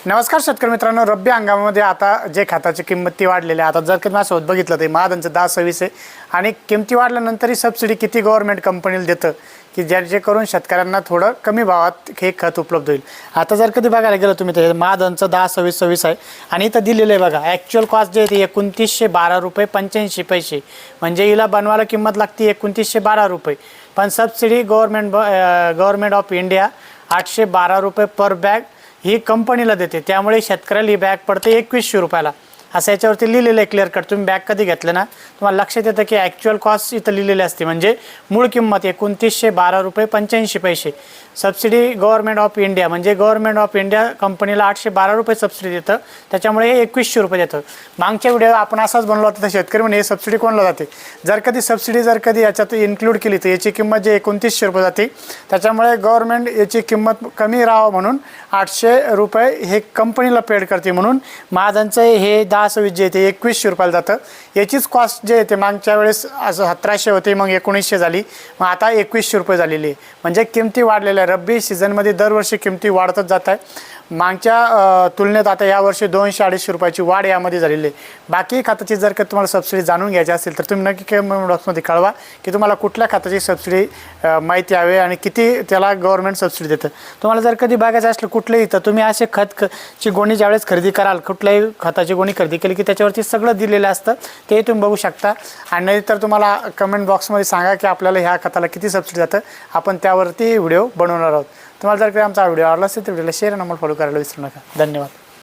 नमस्कार शेतकरी मित्रांनो, रब्बी हंगामामध्ये आता जे खताची किंमत ती वाढलेली आहे। आता जर का माझ्यासोबत बघितलं तर महादनचं 10-26 आहे आणि किमती वाढल्यानंतरही सबसिडी किती गव्हर्नमेंट कंपनीला देतं की जेणेकरून शेतकऱ्यांना थोडं कमी भावात हे खत उपलब्ध होईल। आता जर कधी बघायला गेलं तुम्ही तर महादनचं 10-26-26 आहे आणि इथं दिलेलं आहे बघा, ॲक्च्युअल कॉस्ट जे आहे ते 2912 रुपये 85 पैसे, म्हणजे हिला बनवायला किंमत लागते 2912 रुपये, पण सबसिडी गव्हर्नमेंट ऑफ इंडिया 812 रुपये पर बॅग ही कंपनीला देते। त्यामुळे शेतकऱ्याला ही बॅग पडते 2100 रुपयाला, असं याच्यावरती लिहिलेलं आहे क्लिअर कट। तुम्ही बॅग कधी घेतलं ना तुम्हाला लक्षात येतं की ॲक्च्युअल कॉस्ट इथं लिहिलेली असते, म्हणजे मूळ किंमत 2912 रुपये 85 पैसे, सबसिडी गव्हर्नमेंट ऑफ इंडिया म्हणजे गव्हर्नमेंट ऑफ इंडिया कंपनीला 812 रुपये सबसिडी देतं, त्याच्यामुळे हे 2100 रुपये देतं। मागच्या व्हिडिओ आपण असाच बनवला होता, तर शेतकरी म्हणे हे सबसिडी कोणाला जाते, जर कधी सबसिडी जर कधी याच्यात इन्क्लूड केली तर याची किंमत जे 2900 रुपये जाते, त्याच्यामुळे गव्हर्नमेंट याची किंमत कमी राहावं म्हणून 800 रुपये हे कंपनीला पेड करते, म्हणून महाजनचं हे 10-26 जे ते 2100 रुपयाला जातं। याचीच कॉस्ट जे ते मागच्या वेळेस असं 1700 होते, मग 1900 झाली, मग आता 2100 रुपये झालेली आहे। म्हणजे किमती वाढलेल्या रब्बी सीझनमध्ये दरवर्षी किमती वाढतच जात आहे। मागच्या तुलनेत आता यावर्षी 200-250 रुपयाची वाढ यामध्ये झालेली आहे। बाकी खताची जर का तुम्हाला सबसिडी जाणून घ्यायची असेल तर तुम्ही नक्की कमेंट बॉक्समध्ये कळवा की तुम्हाला कुठल्या खताची सबसिडी माहिती हवी आणि किती त्याला गव्हर्नमेंट सबसिडी देतं। तुम्हाला जर कधी बघायचं असलं कुठलंही तर तुम्ही असे खतची गोणी ज्यावेळेस खरेदी कराल, कुठल्याही खताची गोणी खरेदी केली की त्याच्यावरती सगळं दिलेलं असतं, ते तुम्ही बघू शकता। आणि नाहीतर तुम्हाला कमेंट बॉक्समध्ये सांगा की आपल्याला ह्या खताला किती सबसिडी जातं, आपण त्यावरती व्हिडिओ बनवणार आहोत। तुम्हाला जर काही आमचा व्हिडिओ आवडला असेल तर व्हिडिओला शेअर आणि फॉलो करायला विसरू नका। धन्यवाद।